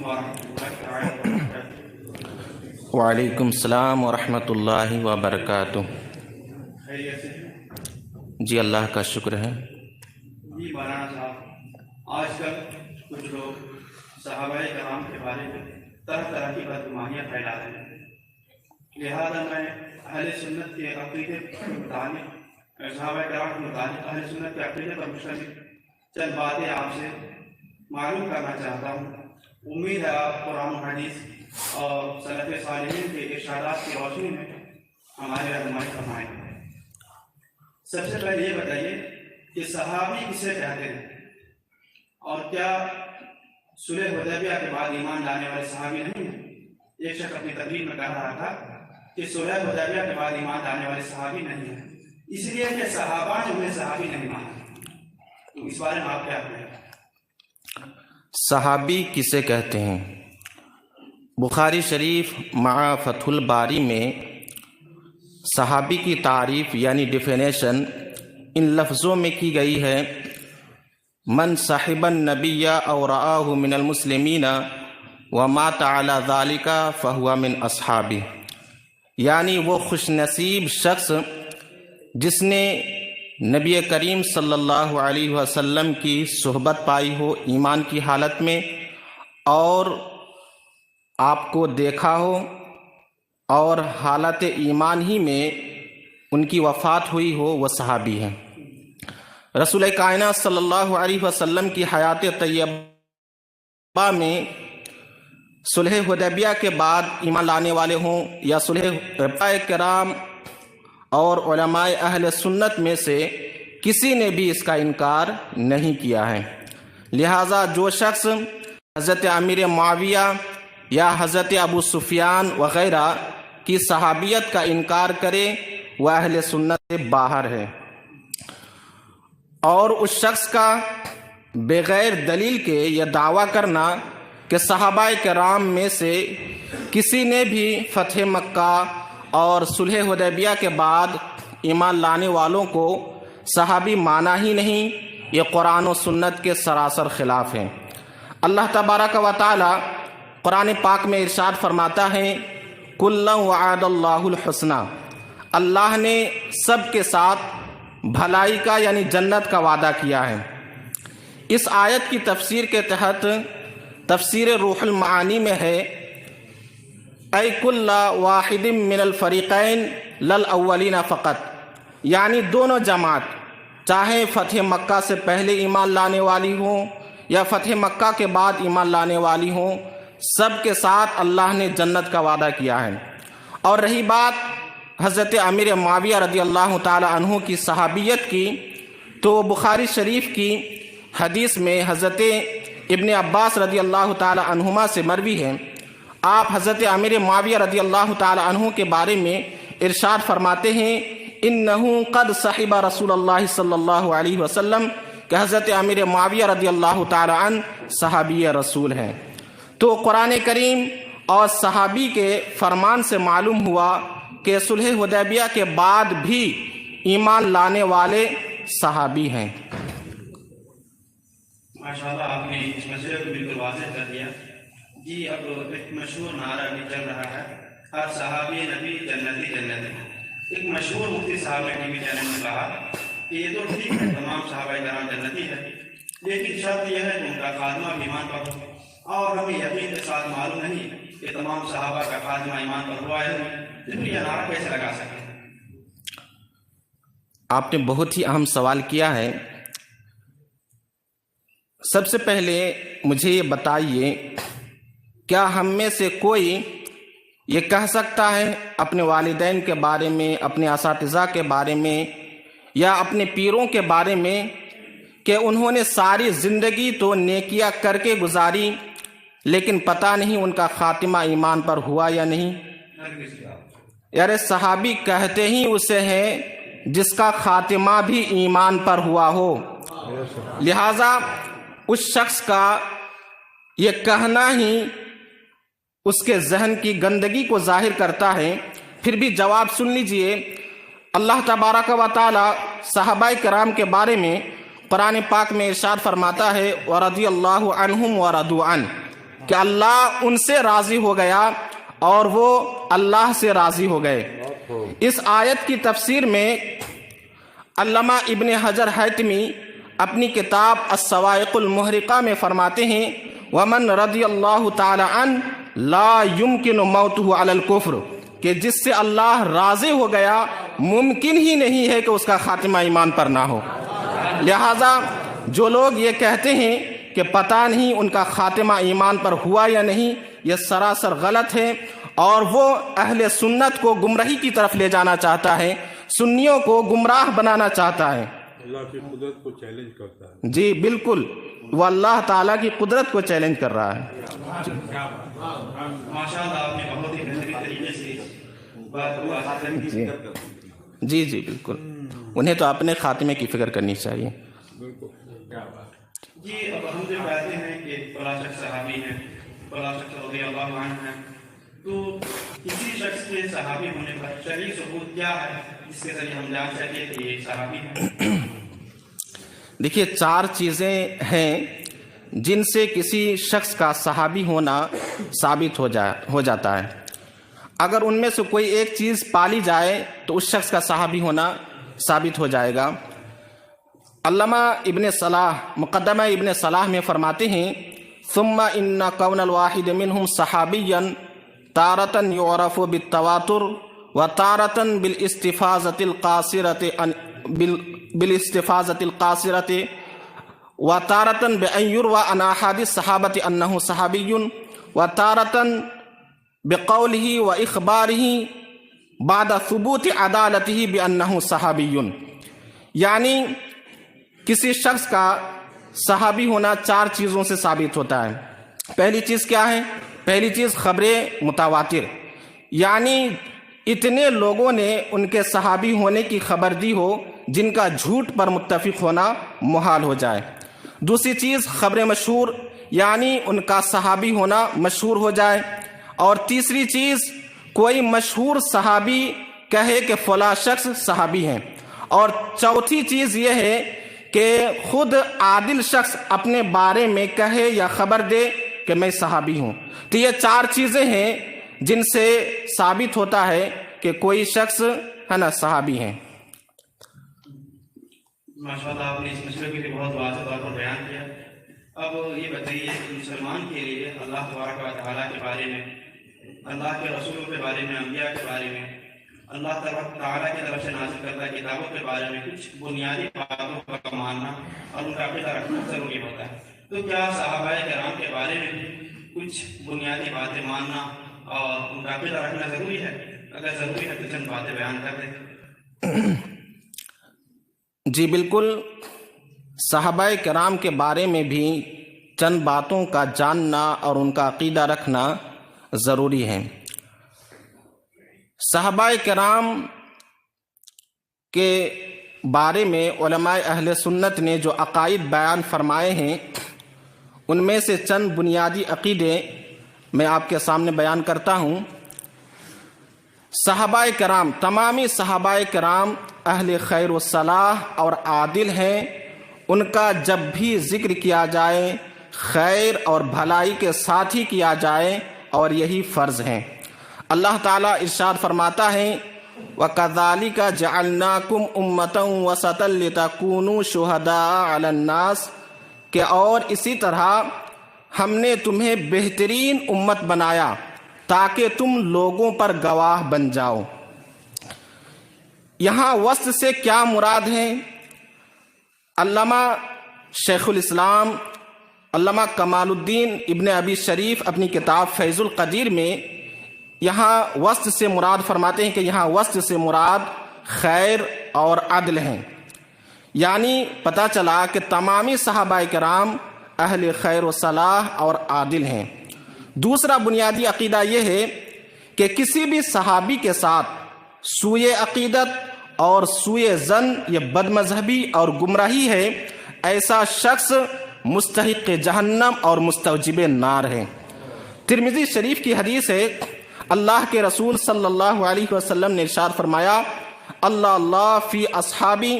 ورحمۃ اللہ تعالی وبرکاتہ۔ وعلیکم السلام ورحمۃ اللہ وبرکاتہ۔ خیریت سے؟ جی اللہ کا شکر ہے۔ جی مولانا صاحب، آج کل کچھ لوگ صحابہ کرام کے بارے میں طرح طرح کی بدگمانیاں پھیلا رہے ہیں، لہذا میں اہل سنت کے عقیدے کے متعلق، صحابہ کرام کے متعلق اہل سنت کے عقیدے پر مشتمل چند باتیں آپ سے معلوم کرنا چاہتا ہوں۔ امید ہے آپ قرآن و حدیث اور سلف صالحین کے ارشادات کی روشنی میں ہماری رہنمائی فرمائیں گے۔ سب سے پہلے یہ بتائیے کہ صحابی کسے کہتے ہیں، اور کیا صلح حدیبیہ کے بعد ایمان لانے والے صحابی نہیں ہیں؟ ایک شخص اپنی تقریر میں کہہ رہا تھا کہ صلح حدیبیہ کے بعد ایمان لانے والے صحابی نہیں ہیں، اس لیے کہ صحابہ نے انہیں صحابی نہیں مانا۔ تو اس بارے میں آپ کیا کہیں؟ صحابی کسے کہتے ہیں؟ بخاری شریف مع فتح الباری میں صحابی کی تعریف یعنی ڈیفینیشن ان لفظوں میں کی گئی ہے: من صاحب النبی او رآہ من المسلمین ومات علی ذالک فہو من اصحابی، یعنی وہ خوش نصیب شخص جس نے نبی کریم صلی اللہ علیہ وسلم کی صحبت پائی ہو ایمان کی حالت میں، اور آپ کو دیکھا ہو اور حالت ایمان ہی میں ان کی وفات ہوئی ہو، وہ صحابی ہیں۔ رسول کائنات صلی اللہ علیہ وسلم کی حیات طیبہ میں صلح حدیبیہ کے بعد ایمان لانے والے ہوں یا صلح کرام اور علماء اہل سنت میں سے کسی نے بھی اس کا انکار نہیں کیا ہے۔ لہٰذا جو شخص حضرت امیر معاویہ یا حضرت ابو سفیان وغیرہ کی صحابیت کا انکار کرے وہ اہل سنت سے باہر ہے، اور اس شخص کا بغیر دلیل کے یہ دعویٰ کرنا کہ صحابہ کرام میں سے کسی نے بھی فتح مکہ اور صلح حدیبیہ کے بعد ایمان لانے والوں کو صحابی مانا ہی نہیں، یہ قرآن و سنت کے سراسر خلاف ہیں۔ اللہ تبارک و تعالی قرآن پاک میں ارشاد فرماتا ہے: کُلًّا وعد اللہ الحسنى، اللہ نے سب کے ساتھ بھلائی کا یعنی جنت کا وعدہ کیا ہے۔ اس آیت کی تفسیر کے تحت تفسیر روح المعانی میں ہے: اے کل واحد من الفریقین للاولین فقط، یعنی دونوں جماعت چاہے فتح مکہ سے پہلے ایمان لانے والی ہوں یا فتح مکہ کے بعد ایمان لانے والی ہوں، سب کے ساتھ اللہ نے جنت کا وعدہ کیا ہے۔ اور رہی بات حضرت امیر معاویہ رضی اللہ تعالی عنہ کی صحابیت کی، تو بخاری شریف کی حدیث میں حضرت ابن عباس رضی اللہ تعالی عنہما سے مروی ہے، آپ حضرت امیر معاویہ رضی اللہ تعالی عنہ کے بارے میں ارشاد فرماتے ہیں: انہ قد صحب رسول اللہ صلی اللہ علیہ وسلم، کہ حضرت امیر معاویہ رضی اللہ تعالی عنہ صحابی رسول ہیں۔ تو قرآن کریم اور صحابی کے فرمان سے معلوم ہوا کہ صلح حدیبیہ کے بعد بھی ایمان لانے والے صحابی ہیں۔ ماشاءاللہ آپ نے اس مسئلے کو بالکل واضح کر دیا۔ جی اب ایک مشہور نعرہ بھی چل رہا ہے: ہر صحابی نبی جنتی جنتی۔ ایک مشہور مفتی صاحب نے ٹی وی چینل میں کہا کہ یہ تو ٹھیک ہے، تمام صحابہ کرام جنتی ہے، لیکن شرط یہ ہے کہ ان کا خاتمہ بھی ایمان پر ہو، اور ہمیں یقین کے ساتھ معلوم نہیں کہ تمام صحابہ کا خاتمہ ایمان پر ہوا ہے، تو یہ نعرہ کیسے لگا سکیں؟ آپ نے بہت ہی اہم سوال کیا ہے۔ سب سے پہلے مجھے یہ بتائیے، کیا ہم میں سے کوئی یہ کہہ سکتا ہے اپنے والدین کے بارے میں، اپنے اساتذہ کے بارے میں یا اپنے پیروں کے بارے میں کہ انہوں نے ساری زندگی تو نیکیاں کر کے گزاری لیکن پتہ نہیں ان کا خاتمہ ایمان پر ہوا یا نہیں؟ یار صحابی کہتے ہی اسے ہیں جس کا خاتمہ بھی ایمان پر ہوا ہو، لہذا اس شخص کا یہ کہنا ہی اس کے ذہن کی گندگی کو ظاہر کرتا ہے۔ پھر بھی جواب سن لیجئے، اللہ تبارک و تعالی صحابہ کرام کے بارے میں قرآن پاک میں ارشاد فرماتا ہے: وَرَضِيَ اللَّهُ عَنْهُمْ وَرَضُوا عَنْهُ، کہ اللہ ان سے راضی ہو گیا اور وہ اللہ سے راضی ہو گئے۔ اس آیت کی تفسیر میں علامہ ابن حجر حیتمی اپنی کتاب الصواعق المحرقہ میں فرماتے ہیں ومن رضی اللہ تعالی عنہ لا یمکن موتہ علی الکفر، کہ جس سے اللہ راضی ہو گیا ممکن ہی نہیں ہے کہ اس کا خاتمہ ایمان پر نہ ہو۔ لہذا جو لوگ یہ کہتے ہیں کہ پتہ نہیں ان کا خاتمہ ایمان پر ہوا یا نہیں، یہ سراسر غلط ہے، اور وہ اہل سنت کو گمراہی کی طرف لے جانا چاہتا ہے، سنیوں کو گمراہ بنانا چاہتا ہے، اللہ کی قدرت کو چیلنج کرتا ہے۔ جی بالکل، وہ اللہ تعالیٰ کی قدرت کو چیلنج کر رہا ہے۔ ماشاء اللہ، آپ نے بہت ہی بہترین طریقے سے بات کو آسان کی۔ جی جی بالکل، انہیں تو اپنے خاتمے کی فکر کرنی چاہیے۔ جی اب ہم جو کہتے ہیں کہ فلاں شخص صحابی ہیں، فلاں شخص رضی اللہ عنہ ہیں، تو کسی شخص کے صحابی ہونے کا شرعی ثبوت کیا ہے جس کے ذریعے ہم جان سکیں کہ یہ صحابی ہیں؟ دیکھیے، 4 چیزیں ہیں جن سے کسی شخص کا صحابی ہونا ثابت ہو جاتا ہے۔ اگر ان میں سے کوئی ایک چیز پالی جائے تو اس شخص کا صحابی ہونا ثابت ہو جائے گا۔ علامہ ابن صلاح مقدمہ ابن صلاح میں فرماتے ہیں ثم ان کون الواحد منہم صحابیا تارۃ یعرف بالتواتر وتارۃ بالاستفاضۃ القاصرۃ وتارۃ بأن یروى عن احاد الصحابۃ انہ صحابی وتارۃ بقولہ واخبارہ بعد ثبوت عدالتہ بانہ صحابی۔ یعنی کسی شخص کا صحابی ہونا 4 چیزوں سے ثابت ہوتا ہے۔ پہلی چیز کیا ہے؟ پہلی چیز خبر متواتر، یعنی اتنے لوگوں نے ان کے صحابی ہونے کی خبر دی ہو جن کا جھوٹ پر متفق ہونا محال ہو جائے۔ دوسری چیز خبر مشہور، یعنی ان کا صحابی ہونا مشہور ہو جائے۔ اور تیسری چیز کوئی مشہور صحابی کہے کہ فلاں شخص صحابی ہیں۔ اور چوتھی چیز یہ ہے کہ خود عادل شخص اپنے بارے میں کہے یا خبر دے کہ میں صحابی ہوں۔ تو یہ 4 چیزیں ہیں جن سے ثابت ہوتا ہے کہ کوئی شخص ہے نا صحابی ہیں۔ ماشاءاللہ، آپ نے اس مسئلے کو بھی بہت واضح طور پر بیان کیا۔ اب یہ بتائیے کہ مسلمان کے لیے اللہ تبارک و تعالیٰ کے بارے میں، اللہ کے رسولوں کے بارے میں، انبیاء کے بارے میں، اللہ تعالیٰ کی طرف سے نازل کردہ کتابوں کے بارے میں کچھ بنیادی باتوں کا ماننا اور ان کا عقیدہ رکھنا ضروری ہوتا ہے۔ تو کیا صحابہ کرام کے بارے میں بھی کچھ بنیادی باتیں ماننا اور ان کا عقیدہ رکھنا ضروری ہے؟ اگر ضروری ہے تو چند باتیں بیان کر دیں۔ جی بالکل، صحابہ کرام کے بارے میں بھی چند باتوں کا جاننا اور ان کا عقیدہ رکھنا ضروری ہے۔ صحابہ کرام کے بارے میں علماء اہل سنت نے جو عقائد بیان فرمائے ہیں ان میں سے چند بنیادی عقیدے میں آپ کے سامنے بیان کرتا ہوں۔ صحابہ کرام، تمامی صحابہ کرام اہل خیر و صلاح اور عادل ہیں۔ ان کا جب بھی ذکر کیا جائے خیر اور بھلائی کے ساتھ ہی کیا جائے، اور یہی فرض ہیں۔ اللہ تعالیٰ ارشاد فرماتا ہے وَكَذَلِكَ جَعَلْنَاكُمْ أُمَّةً وَسَطًا لِتَكُونُوا شُهَدَاءَ عَلَى النَّاسِ، کہ اور اسی طرح ہم نے تمہیں بہترین امت بنایا تاکہ تم لوگوں پر گواہ بن جاؤ۔ یہاں وسط سے کیا مراد ہے؟ علامہ شیخ الاسلام علامہ کمال الدین ابن ابی شریف اپنی کتاب فیض القدیر میں یہاں وسط سے مراد فرماتے ہیں کہ یہاں وسط سے مراد خیر اور عدل ہیں۔ یعنی پتہ چلا کہ تمامی صحابہ کرام اہل خیر و صلاح اور عادل ہیں۔ دوسرا بنیادی عقیدہ یہ ہے کہ کسی بھی صحابی کے ساتھ سوء عقیدت اور سوء ظن یہ بد مذہبی اور گمراہی ہے، ایسا شخص مستحق جہنم اور مستوجب نار ہے۔ ترمذی شریف کی حدیث ہے، اللہ کے رسول صلی اللہ علیہ وسلم نے ارشاد فرمایا اللہ اللہ فی اصحابی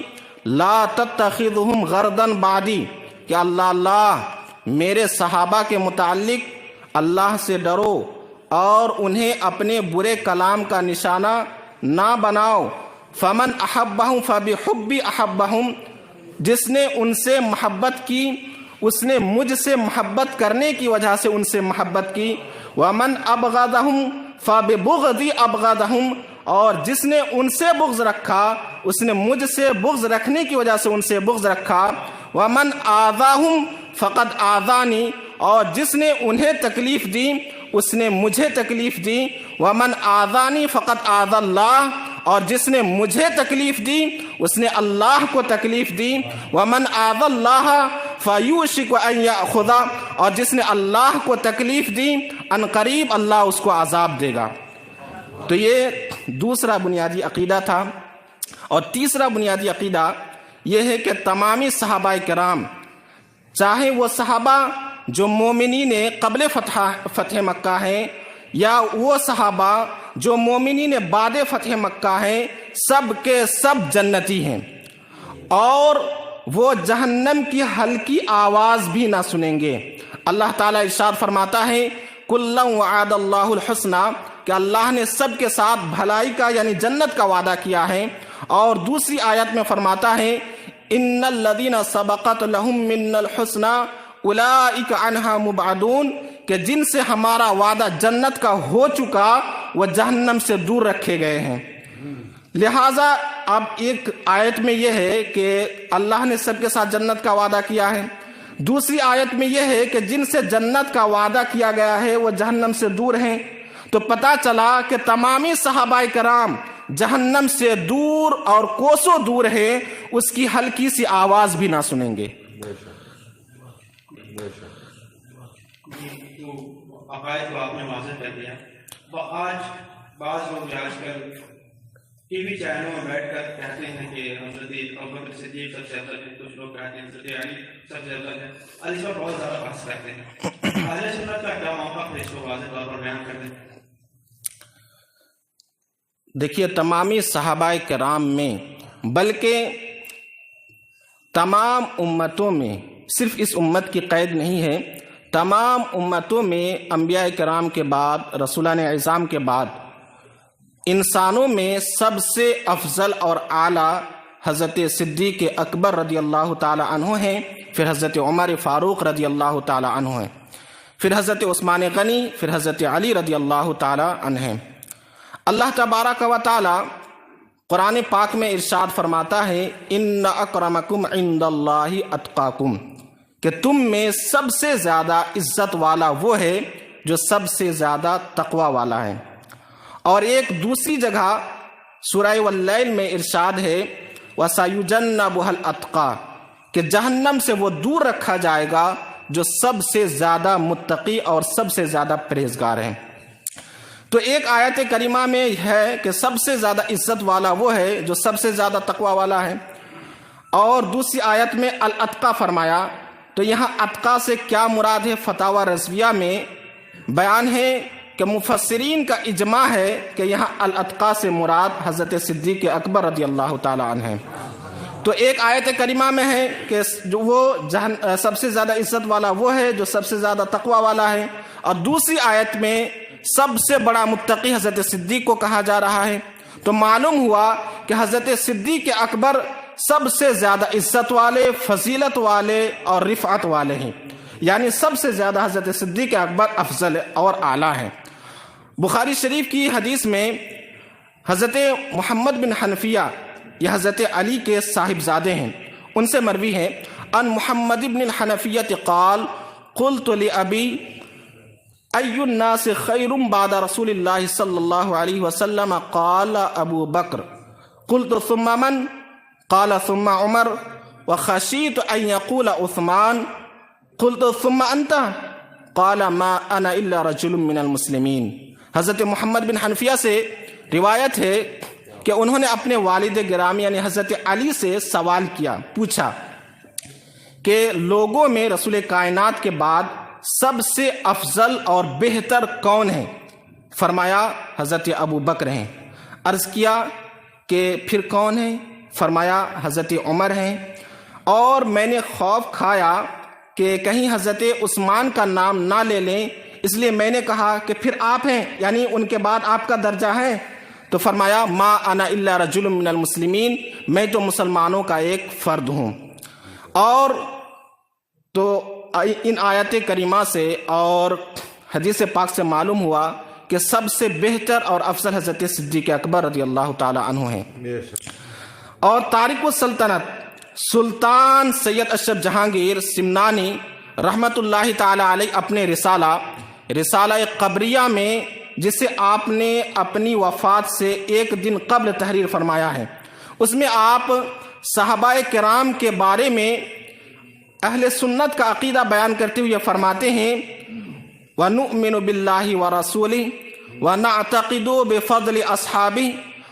لا تتخذهم غرضا بعدی، کہ اللہ اللہ میرے صحابہ کے متعلق اللہ سے ڈرو اور انہیں اپنے برے کلام کا نشانہ نہ بناؤ۔ فمن احبہم فبحبی احبہم، جس نے ان سے محبت کی اس نے مجھ سے محبت کرنے کی وجہ سے ان سے محبت کی۔ ومن ابغضہم فببغضی ابغضہم، اور جس نے ان سے بغض رکھا اس نے مجھ سے بغض رکھنے کی وجہ سے ان سے بغض رکھا۔ ومن آذاہم فقد آذانی، اور جس نے انہیں تکلیف دی اس نے مجھے تکلیف دی۔ ومن آذانی فقد آذى اللہ، اور جس نے مجھے تکلیف دی اس نے اللہ کو تکلیف دی۔ ومن آذى اللہ فیوشک ان یأخذ، اور جس نے اللہ کو تکلیف دی ان قریب اللہ اس کو عذاب دے گا۔ تو یہ دوسرا بنیادی عقیدہ تھا۔ اور تیسرا بنیادی عقیدہ یہ ہے کہ تمامی صحابہ کرام، چاہے وہ صحابہ جو مومنین قبل فتح مکہ ہیں یا وہ صحابہ جو مومنین بعد فتح مکہ ہیں، سب کے سب جنتی ہیں، اور وہ جہنم کی ہلکی آواز بھی نہ سنیں گے۔ اللہ تعالیٰ ارشاد فرماتا ہے کلا وعد اللہ الحسنی، کہ اللہ نے سب کے ساتھ بھلائی کا یعنی جنت کا وعدہ کیا ہے۔ اور دوسری آیت میں فرماتا ہے ان الذین سبقت لہم من الحسنی اولئک عنہا مبعدون، کہ جن سے ہمارا وعدہ جنت کا ہو چکا وہ جہنم سے دور رکھے گئے ہیں۔ لہٰذا اب ایک آیت میں یہ ہے کہ اللہ نے سب کے ساتھ جنت کا وعدہ کیا ہے، دوسری آیت میں یہ ہے کہ جن سے جنت کا وعدہ کیا گیا ہے وہ جہنم سے دور ہیں۔ تو پتہ چلا کہ تمامی صحابہ کرام جہنم سے دور اور کوسوں دور ہیں، اس کی ہلکی سی آواز بھی نہ سنیں گے۔ جو عقائد کو آپ نے واضح کر دیا، تو آج بعض لوگ آج کل ٹی وی چینلوں میں بیٹھ کر کہتے ہیں کہ حضرت ابوبکر صدیق سب سے افضل ہے، کچھ لوگ کہتے ہیں حضرت علی سب سے افضل ہے، علی پر بہت زیادہ بحث کرتے ہیں۔ اہل سنت کا کیا موقف ہے، اس کو واضح طور پر بیان کر دیں۔ دیکھیے، تمامی صحابہ کرام میں بلکہ تمام امتوں میں، صرف اس امت کی قید نہیں ہے، تمام امتوں میں انبیاء کرام کے بعد، رسولان اعظام کے بعد انسانوں میں سب سے افضل اور اعلیٰ حضرت صدیق اکبر رضی اللہ تعالی عنہ ہیں، پھر حضرت عمر فاروق رضی اللہ تعالی عنہ ہیں، پھر حضرت عثمان غنی، پھر حضرت علی رضی اللہ تعالی عنہ ہیں۔ اللہ تبارک و تعالی قرآن پاک میں ارشاد فرماتا ہے ان اکرمکم عند اللہ اتقاکم، کہ تم میں سب سے زیادہ عزت والا وہ ہے جو سب سے زیادہ تقوی والا ہے۔ اور ایک دوسری جگہ سورہ واللیل میں ارشاد ہے وَسَيُجَنَّبُهَا الْأَتْقَى، کہ جہنم سے وہ دور رکھا جائے گا جو سب سے زیادہ متقی اور سب سے زیادہ پرہیزگار ہیں۔ تو ایک آیت کریمہ میں ہے کہ سب سے زیادہ عزت والا وہ ہے جو سب سے زیادہ تقوی والا ہے، اور دوسری آیت میں الاتقا فرمایا۔ تو یہاں اتقا سے کیا مراد ہے، فتاوی رضویہ میں بیان ہے کہ مفسرین کا اجماع ہے کہ یہاں الاتقا سے مراد حضرت صدیق اکبر رضی اللہ تعالی عنہ ہے۔ تو ایک آیت کریمہ میں ہے کہ جو وہ سب سے زیادہ عزت والا وہ ہے جو سب سے زیادہ تقوی والا ہے، اور دوسری آیت میں سب سے بڑا متقی حضرت صدیق کو کہا جا رہا ہے۔ تو معلوم ہوا کہ حضرت صدیق اکبر سب سے زیادہ عزت والے، فضیلت والے اور رفعت والے ہیں، یعنی سب سے زیادہ حضرت صدیق اکبر افضل اور اعلیٰ ہیں۔ بخاری شریف کی حدیث میں حضرت محمد بن حنفیہ، یہ حضرت علی کے صاحبزادے ہیں، ان سے مروی ہے ان محمد بن الحنفیہ قال قلت لأبی ای الناس خیر بعد رسول اللہ صلی اللہ علیہ وسلم قال ابو بکر قلت ثم من قال ثم عمر وخشیت ان یقول عثمان قلت ثم انت قال ما انا الا رجل من المسلمین۔ حضرت محمد بن حنفیہ سے روایت ہے کہ انہوں نے اپنے والد گرامی یعنی حضرت علی سے سوال کیا، پوچھا کہ لوگوں میں رسول کائنات کے بعد سب سے افضل اور بہتر کون ہے؟ فرمایا حضرت ابو بکر ہیں۔ عرض کیا کہ پھر کون ہے؟ فرمایا حضرت عمر ہیں، اور میں نے خوف کھایا کہ کہیں حضرت عثمان کا نام نہ لے لیں، اس لیے میں نے کہا کہ پھر آپ ہیں، یعنی ان کے بعد آپ کا درجہ ہے؟ تو فرمایا ما انا الا رجل من المسلمین، میں تو مسلمانوں کا ایک فرد ہوں۔ اور تو ان آیت کریمہ سے اور حدیث پاک سے معلوم ہوا کہ سب سے بہتر اور افضل حضرت صدیق اکبر رضی اللہ تعالی عنہ ہیں۔ اور تارک السلطنت سلطان سید اشرف جہانگیر سمنانی رحمۃ اللہ تعالی علیہ اپنے رسالہ قبریہ میں، جسے آپ نے اپنی وفات سے ایک دن قبل تحریر فرمایا ہے، اس میں آپ صحابہ کرام کے بارے میں اہل سنت کا عقیدہ بیان کرتے ہوئے فرماتے ہیں وَنُؤْمِنُ بِاللَّهِ وَرَسُولِهِ وَنَعْتَقِدُ بِفَضْلِ أَصْحَابِهِ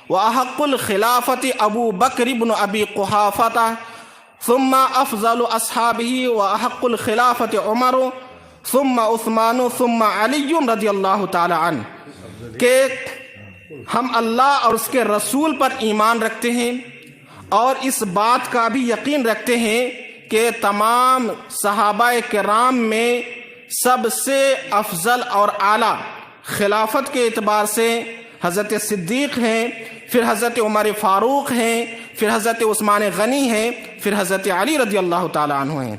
وَأَحَقُّ الْخِلَافَةِ أَبُو بَكْرِ بْنُ أَبِي قُحَافَةَ ثُمَّ أَفْضَلُ أَصْحَابِهِ وَأَحَقُّ الْخِلَافَةِ عُمَرُ ثُمَّ عُثْمَانُ ثُمَّ عَلِيٌّ رضی اللہ تعالی عنہ، کہ ہم اللہ اور اس کے رسول پر ایمان رکھتے ہیں اور اس بات کا بھی یقین رکھتے ہیں کہ تمام صحابہ کرام میں سب سے افضل اور اعلیٰ خلافت کے اعتبار سے حضرت صدیق ہیں، پھر حضرت عمر فاروق ہیں، پھر حضرت عثمان غنی ہیں، پھر حضرت علی رضی اللہ تعالی عنہ ہیں۔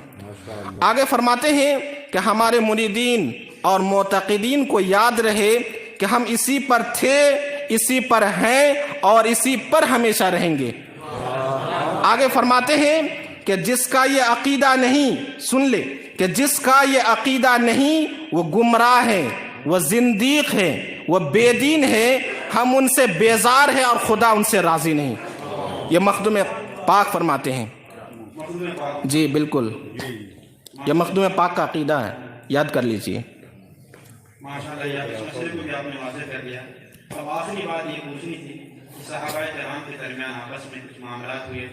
آگے فرماتے ہیں کہ ہمارے مریدین اور معتقدین کو یاد رہے کہ ہم اسی پر تھے، اسی پر ہیں اور اسی پر ہمیشہ رہیں گے۔ آگے فرماتے ہیں کہ جس کا یہ عقیدہ نہیں، سن لے، کہ جس کا یہ عقیدہ نہیں وہ گمراہ ہے، وہ زندیق ہے، وہ بے دین ہے، ہم ان سے بیزار ہیں اور خدا ان سے راضی نہیں۔ یہ مخدوم پاک فرماتے ہیں۔ جی بالکل، یہ مخدوم پاک کا عقیدہ ہے، یاد کر لیجئے۔ ماشاءاللہ، یہ مسئلے کو بھی آپ نے واضح کر دیا۔ اب آخری بات یہ پوچھنی تھی کہ صحابہ کرام کے درمیان آپس میں کچھ معاملات ہوئے،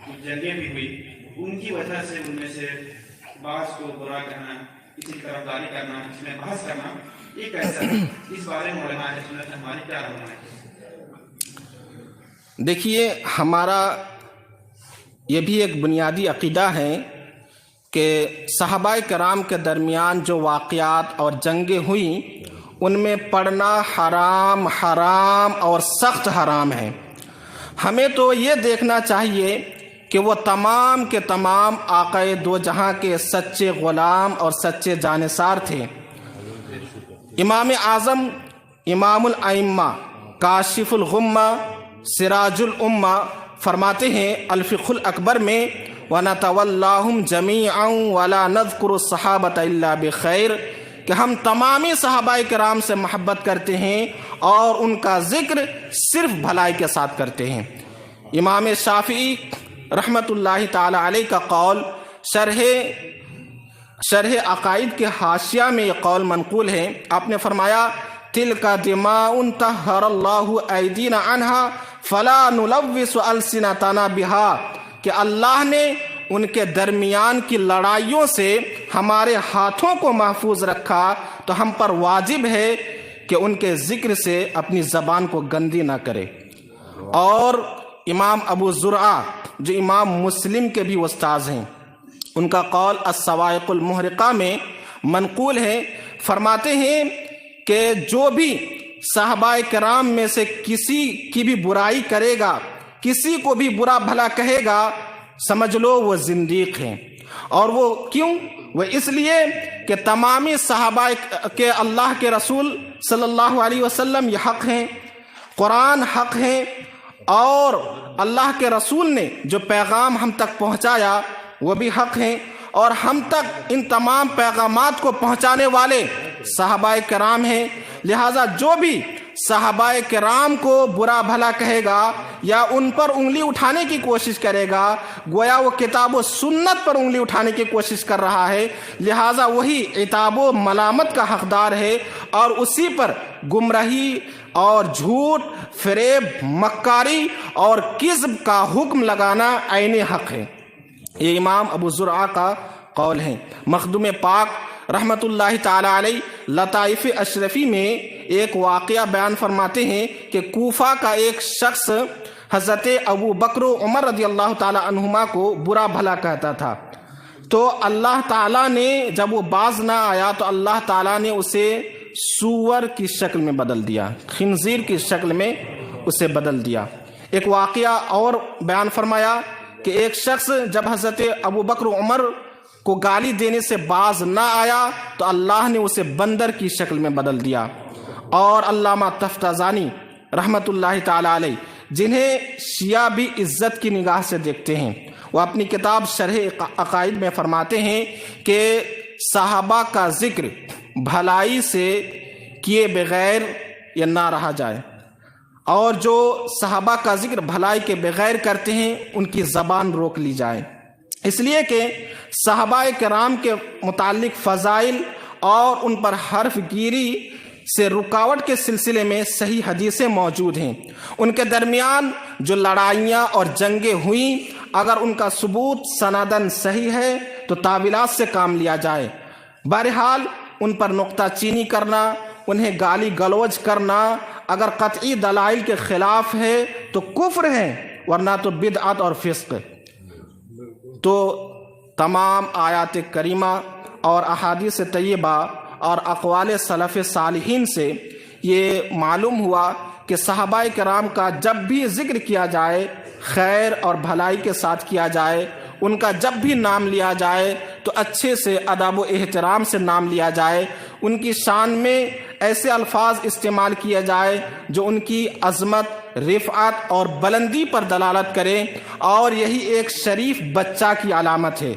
کچھ جنگیں بھی ہوئی، ان کی وجہ سے ان میں سے بعض کو برا کرنا، کسی کی طرفداری کرنا، اس میں بحث کرنا، یہ کیسا ہے؟ اس بارے میں علماء اہل سنت ہماری کیا رہنمائی ہے؟ دیکھیے، ہمارا یہ بھی ایک بنیادی عقیدہ ہے کہ صحابہ کرام کے درمیان جو واقعات اور جنگیں ہوئیں ان میں پڑھنا حرام اور سخت حرام ہے۔ ہمیں تو یہ دیکھنا چاہیے کہ وہ تمام کے تمام آقائے دو جہاں کے سچے غلام اور سچے جانثار تھے۔ امام اعظم، امام الائمہ، کاشف الغمہ، سراج الامہ فرماتے ہیں الفقہ الاکبر میں وَنَتَوَلَّاهُمْ جَمِيعًا وَلَا نَذْكُرُ الصَّحَابَةَ إِلَّا بِخَيْرٍ، کہ ہم تمامی صحابہ کرام سے محبت کرتے ہیں اور ان کا ذکر صرف بھلائی کے ساتھ کرتے ہیں۔ امام شافعی رحمت اللہ تعالی علیہ کا قول شرح عقائد کے حاشیہ میں یہ قول منقول ہے۔ آپ نے فرمایا تِلْكَ دِمَاءٌ طَهَّرَ اللَّهُ أَيْدِينَا عَنْهَا فَلَا نُلَوِّسُ أَلْسِنَتَنَا بِهَا، کہ اللہ نے ان کے درمیان کی لڑائیوں سے ہمارے ہاتھوں کو محفوظ رکھا، تو ہم پر واجب ہے کہ ان کے ذکر سے اپنی زبان کو گندی نہ کرے۔ اور امام ابو زرعہ جو امام مسلم کے بھی استاذ ہیں، ان کا قول الصواعق المحرقہ میں منقول ہے، فرماتے ہیں کہ جو بھی صحابہ کرام میں سے کسی کی بھی برائی کرے گا، کسی کو بھی برا بھلا کہے گا، سمجھ لو وہ زندیق ہیں۔ اور وہ کیوں؟ وہ اس لیے کہ تمامی صحابہ کے اللہ کے رسول صلی اللہ علیہ وسلم یہ حق ہیں، قرآن حق ہیں، اور اللہ کے رسول نے جو پیغام ہم تک پہنچایا وہ بھی حق ہیں، اور ہم تک ان تمام پیغامات کو پہنچانے والے صحابہ کرام ہیں۔ لہٰذا جو بھی صحابہ کرام کو برا بھلا کہے گا یا ان پر انگلی اٹھانے کی کوشش کرے گا، گویا وہ کتاب و سنت پر انگلی اٹھانے کی کوشش کر رہا ہے، لہٰذا وہی عتاب و ملامت کا حقدار ہے، اور اسی پر گمراہی اور جھوٹ، فریب، مکاری اور کذب کا حکم لگانا عین حق ہے۔ یہ امام ابو زرعہ کا قول ہے۔ مخدوم پاک رحمت اللہ تعالی علیہ لطائف اشرفی میں ایک واقعہ بیان فرماتے ہیں کہ کوفہ کا ایک شخص حضرت ابو بکر و عمر رضی اللہ تعالی عنہما کو برا بھلا کہتا تھا، تو اللہ تعالیٰ نے جب وہ باز نہ آیا تو اللہ تعالیٰ نے اسے سور کی شکل میں بدل دیا، خنزیر کی شکل میں اسے بدل دیا۔ ایک واقعہ اور بیان فرمایا کہ ایک شخص جب حضرت ابو بکر عمر کو گالی دینے سے باز نہ آیا تو اللہ نے اسے بندر کی شکل میں بدل دیا۔ اور علامہ تفتازانی رحمۃ اللہ تعالی علیہ، جنہیں شیعہ بھی عزت کی نگاہ سے دیکھتے ہیں، وہ اپنی کتاب شرح عقائد میں فرماتے ہیں کہ صحابہ کا ذکر بھلائی سے کیے بغیر یا نہ رہا جائے، اور جو صحابہ کا ذکر بھلائی کے بغیر کرتے ہیں ان کی زبان روک لی جائے، اس لیے کہ صحابہ کرام کے متعلق فضائل اور ان پر حرف گیری سے رکاوٹ کے سلسلے میں صحیح حدیثیں موجود ہیں۔ ان کے درمیان جو لڑائیاں اور جنگیں ہوئیں، اگر ان کا ثبوت سندن صحیح ہے تو تعویلات سے کام لیا جائے۔ بہرحال ان پر نقطہ چینی کرنا، انہیں گالی گلوچ کرنا اگر قطعی دلائل کے خلاف ہے تو کفر ہے، ورنہ تو بدعت اور فسق۔ تو تمام آیات کریمہ اور احادیث طیبہ اور اقوال سلف صالحین سے یہ معلوم ہوا کہ صحابہ کرام کا جب بھی ذکر کیا جائے خیر اور بھلائی کے ساتھ کیا جائے، ان کا جب بھی نام لیا جائے تو اچھے سے ادب و احترام سے نام لیا جائے، ان کی شان میں ایسے الفاظ استعمال کیا جائے جو ان کی عظمت، رفعت اور بلندی پر دلالت کریں، اور یہی ایک شریف بچہ کی علامت ہے۔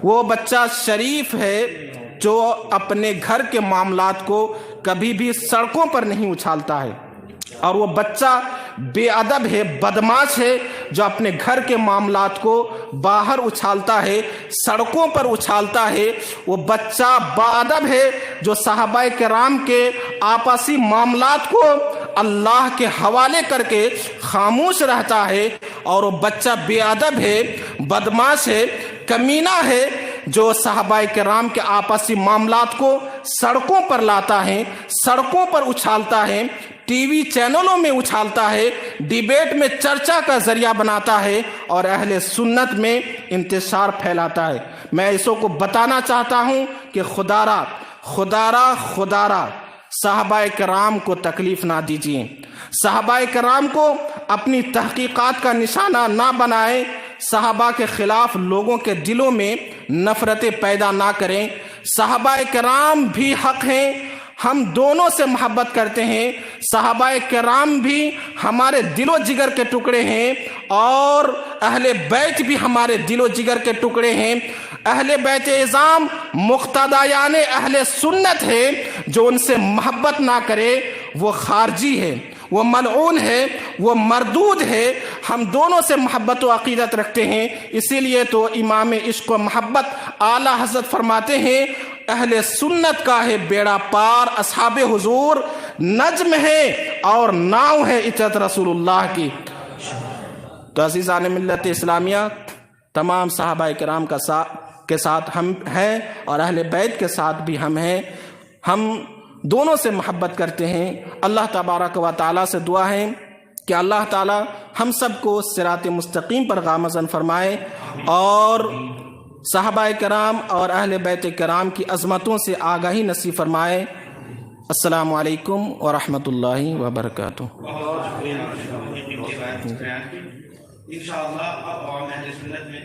وہ بچہ شریف ہے جو اپنے گھر کے معاملات کو کبھی بھی سڑکوں پر نہیں اچھالتا ہے، اور وہ بچہ بے ادب ہے، بدماش ہے جو اپنے گھر کے معاملات کو باہر اچھالتا ہے، سڑکوں پر اچھالتا ہے۔ وہ بچہ با ادب ہے جو صحابہ کرام کے آپسی معاملات کو اللہ کے حوالے کر کے خاموش رہتا ہے، اور وہ بچہ بے ادب ہے، بدماش ہے، کمینہ ہے جو صحابہ کرام کے آپسی معاملات کو سڑکوں پر لاتا ہے، سڑکوں پر اچھالتا ہے، ٹی وی چینلوں میں اچھالتا ہے، ڈیبیٹ میں چرچا کا ذریعہ بناتا ہے اور اہل سنت میں انتشار پھیلاتا ہے۔ میں اسو کو بتانا چاہتا ہوں کہ خدارا صحابہ کرام کو تکلیف نہ دیجیے، صحابہ کرام کو اپنی تحقیقات کا نشانہ نہ بنائیں، صحابہ کے خلاف لوگوں کے دلوں میں نفرتیں پیدا نہ کریں۔ صحابہ کرام بھی حق ہیں، ہم دونوں سے محبت کرتے ہیں، صحابہ کرام بھی ہمارے دل و جگر کے ٹکڑے ہیں، اور اہل بیت بھی ہمارے دل و جگر کے ٹکڑے ہیں۔ اہل بیت اعظام مقتدیان اہل سنت ہے، جو ان سے محبت نہ کرے وہ خارجی ہے، وہ ملعون ہے، وہ مردود ہے۔ ہم دونوں سے محبت و عقیدت رکھتے ہیں، اسی لیے تو امام عشق و محبت اعلیٰ حضرت فرماتے ہیں اہل سنت کا ہے بیڑا پار، اصحاب حضور نجم ہے اور ناؤ ہے اطاعت رسول اللہ کی۔ تو عزیزان ملت اسلامیہ، تمام صحابہ کرام کے ساتھ ہم ہیں اور اہل بیت کے ساتھ بھی ہم ہیں، ہم دونوں سے محبت کرتے ہیں۔ اللہ تبارک و تعالیٰ سے دعا ہے کہ اللہ تعالیٰ ہم سب کو صراط مستقیم پر گامزن فرمائے، اور صحابہ کرام اور اہل بیت کرام کی عظمتوں سے آگاہی نصیب فرمائے۔ السلام علیکم ورحمۃ اللہ وبرکاتہ۔ انشاءاللہ اب عوام اہل سنت میں